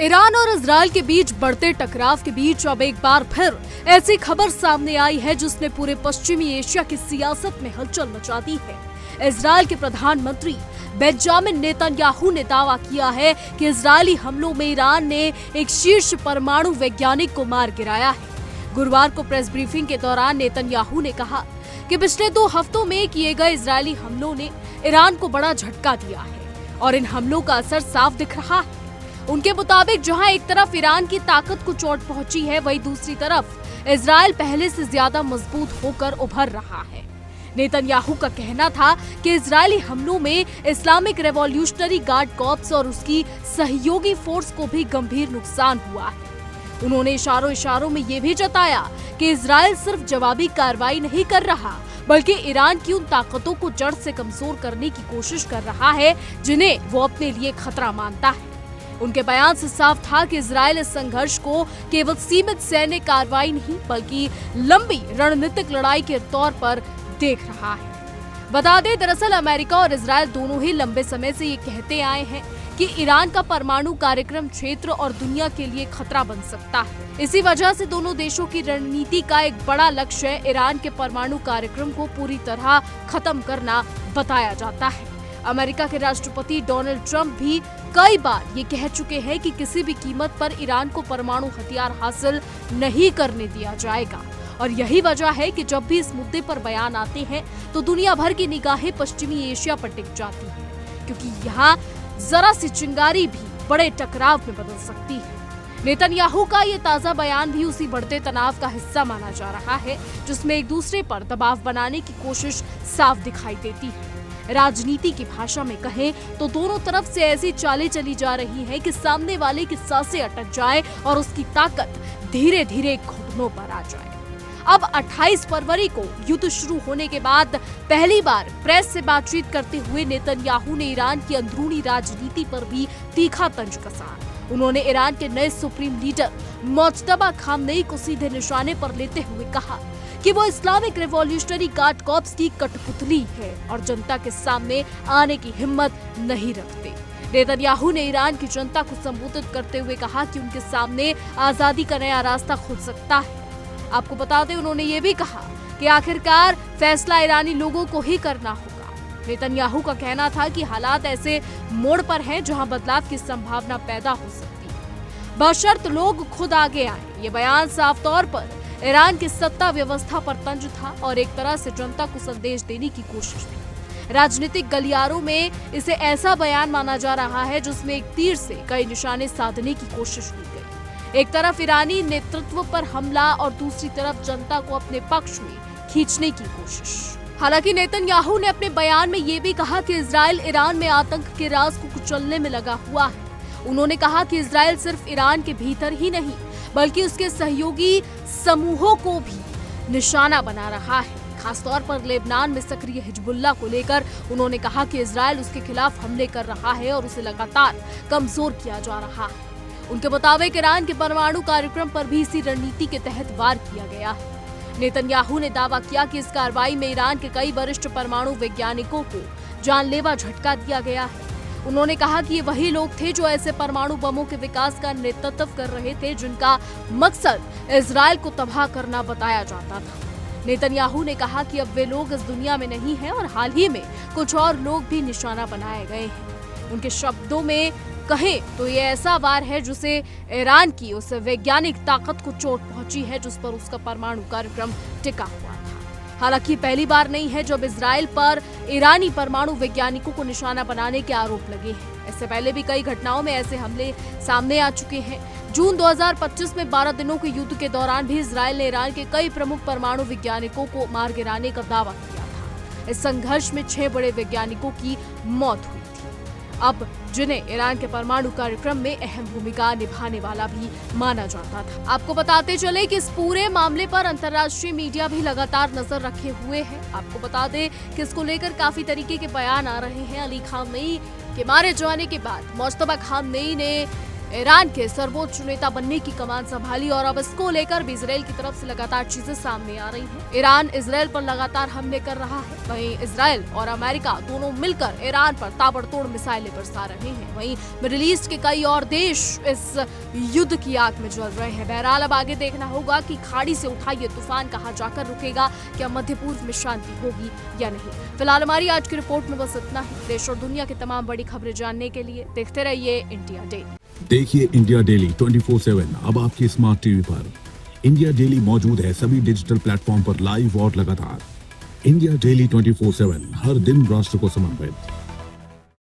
Iran और Israel के बीच बढ़ते टकराव के बीच अब एक बार फिर ऐसी खबर सामने आई है जिसने पूरे पश्चिमी एशिया की सियासत में हलचल मचा दी है। इजरायल के प्रधानमंत्री बेंजामिन नेतन्याहू ने दावा किया है कि इजरायली हमलों में ईरान ने एक शीर्ष परमाणु वैज्ञानिक को मार गिराया है। गुरुवार को प्रेस ब्रीफिंग के दौरान नेतन्याहू ने कहा कि पिछले 2 हफ्तों में किए गए इजरायली हमलों ने ईरान को बड़ा झटका दिया है और इन हमलों का असर साफ दिख रहा है। उनके मुताबिक जहां एक तरफ ईरान की ताकत को चोट पहुंची है, वहीं दूसरी तरफ इजरायल पहले से ज्यादा मजबूत होकर उभर रहा है। नेतन्याहू का कहना था कि इजरायली हमलों में इस्लामिक रेवोल्यूशनरी गार्ड कॉर्प्स और उसकी सहयोगी फोर्स को भी गंभीर नुकसान हुआ है। उन्होंने इशारों में ये भी जताया कि इजरायल सिर्फ जवाबी कार्रवाई नहीं कर रहा, बल्कि ईरान की उन ताकतों को जड़ से कमजोर करने की कोशिश कर रहा है जिन्हें वो अपने लिए खतरा मानता है। उनके बयान से साफ था कि इजरायल इस संघर्ष को केवल सीमित सैन्य कार्रवाई नहीं बल्कि लंबी रणनीतिक लड़ाई के तौर पर देख रहा है। बता दें, दरअसल अमेरिका और इजरायल दोनों ही लंबे समय से ये कहते आए हैं कि ईरान का परमाणु कार्यक्रम क्षेत्र और दुनिया के लिए खतरा बन सकता है। इसी वजह से दोनों देशों की रणनीति का एक बड़ा लक्ष्य ईरान के परमाणु कार्यक्रम को पूरी तरह खत्म करना बताया जाता है। अमेरिका के राष्ट्रपति डोनाल्ड ट्रंप भी कई बार ये कह चुके हैं कि किसी भी कीमत पर ईरान को परमाणु हथियार हासिल नहीं करने दिया जाएगा। और यही वजह है कि जब भी इस मुद्दे पर बयान आते हैं तो दुनिया भर की निगाहें पश्चिमी एशिया पर टिक जाती हैं, क्योंकि यहाँ जरा सी चिंगारी भी बड़े टकराव में बदल सकती है। नेतन्याहू का ये ताजा बयान भी उसी बढ़ते तनाव का हिस्सा माना जा रहा है, जिसमें एक दूसरे पर दबाव बनाने की कोशिश साफ दिखाई देती है। राजनीति की भाषा में कहें तो दोनों तरफ से ऐसी चालें चली जा रही हैं कि सामने वाले की सांसें अटक जाए और उसकी ताकत धीरे धीरे घुटनों पर आ जाए। अब 28 फरवरी को युद्ध शुरू होने के बाद पहली बार प्रेस से बातचीत करते हुए नेतन्याहू ने ईरान की अंदरूनी राजनीति पर भी तीखा तंज कसा। उन्होंने ईरान के नए सुप्रीम लीडर मुज्तबा खामनेई को सीधे निशाने पर लेते हुए कहा कि वो इस्लामिक रेवोल्यूशनरी गार्ड कॉर्प्स की कठपुतली है और जनता के सामने आने की हिम्मत नहीं रखते। नेतन्याहू ने ईरान की जनता को संबोधित करते हुए कहा कि उनके सामने आजादी का नया रास्ता खुल सकता है। आपको बता दें, उन्होंने ये भी कहा कि आखिरकार फैसला ईरानी लोगों को ही करना होगा। नेतन्याहू का कहना था कि हालात ऐसे मोड़ पर हैं जहां बदलाव की संभावना पैदा हो सकती है, बशर्त लोग खुद आगे आए। ये बयान साफ तौर पर ईरान की सत्ता व्यवस्था पर तंज था और एक तरह से जनता को संदेश देने की कोशिश थी। राजनीतिक गलियारों में इसे ऐसा बयान माना जा रहा है जिसमें एक तीर से कई निशाने साधने की कोशिश की गई। एक तरफ ईरानी नेतृत्व पर हमला और दूसरी तरफ जनता को अपने पक्ष में खींचने की कोशिश। हालांकि नेतन्याहू ने अपने बयान में ये भी कहा कि इजरायल ईरान में आतंक के राज को कुचलने में लगा हुआ है। उन्होंने कहा कि इजरायल सिर्फ ईरान के भीतर ही नहीं बल्कि उसके सहयोगी समूहों को भी निशाना बना रहा है। खासतौर पर लेबनान में सक्रिय हिजबुल्लाह को लेकर उन्होंने कहा कि इजरायल उसके खिलाफ हमले कर रहा है और उसे लगातार कमजोर किया जा रहा है। उनके मुताबिक ईरान के परमाणु कार्यक्रम पर भी इसी रणनीति के तहत वार किया गया है। नेतन्याहू ने दावा किया कि इस कार्रवाई में ईरान के कई वरिष्ठ परमाणु वैज्ञानिकों को जानलेवा झटका दिया गया है। उन्होंने कहा कि ये वही लोग थे जो ऐसे परमाणु बमों के विकास का नेतृत्व कर रहे थे जिनका मकसद इजरायल को तबाह करना बताया जाता था। नेतन्याहू ने कहा कि अब वे लोग इस दुनिया में नहीं हैं और हाल ही में कुछ और लोग भी निशाना बनाए गए हैं। उनके शब्दों में कहें तो ये ऐसा वार है जिसे ईरान की उस वैज्ञानिक ताकत को चोट पहुंची है जिस पर उसका परमाणु कार्यक्रम टिका हुआ था। हालांकि पहली बार नहीं है जब इजरायल पर ईरानी परमाणु वैज्ञानिकों को निशाना बनाने के आरोप लगे हैं। इससे पहले भी कई घटनाओं में ऐसे हमले सामने आ चुके हैं। जून 2025 में 12 दिनों के युद्ध के दौरान भी इजरायल ने ईरान के कई प्रमुख परमाणु वैज्ञानिकों को मार गिराने का दावा किया था। इस संघर्ष में 6 बड़े वैज्ञानिकों की मौत हुई थी, अब जिन्हें ईरान के परमाणु कार्यक्रम में अहम भूमिका निभाने वाला भी माना जाता था। आपको बताते चले कि इस पूरे मामले पर अंतर्राष्ट्रीय मीडिया भी लगातार नजर रखे हुए है। आपको बता दें कि इसको लेकर काफी तरीके के बयान आ रहे हैं। अली खामनेई के मारे जाने के बाद मुज्तबा खामनेई ने ईरान के सर्वोच्च नेता बनने की कमान संभाली और अब इसको लेकर भी इजरायल की तरफ से लगातार चीजें सामने आ रही हैं। ईरान इजरायल पर लगातार हमले कर रहा है, वहीं इजरायल और अमेरिका दोनों मिलकर ईरान पर ताबड़तोड़ मिसाइलें बरसा रहे हैं। वहीं मिडिल ईस्ट के कई और देश इस युद्ध की आग में जल रहे हैं। बहरहाल अब आगे देखना होगा कि खाड़ी से उठा ये तूफान कहां जाकर रुकेगा, क्या मध्य पूर्व में शांति होगी या नहीं। फिलहाल हमारी आज की रिपोर्ट में बस इतना ही। देश और दुनिया की तमाम बड़ी खबरें जानने के लिए देखते रहिए इंडिया डेली। देखिए इंडिया डेली 24/7 अब आपके स्मार्ट टीवी पर। इंडिया डेली मौजूद है सभी डिजिटल प्लेटफॉर्म पर लाइव और लगातार। इंडिया डेली 24/7 हर दिन राष्ट्र को समर्पित।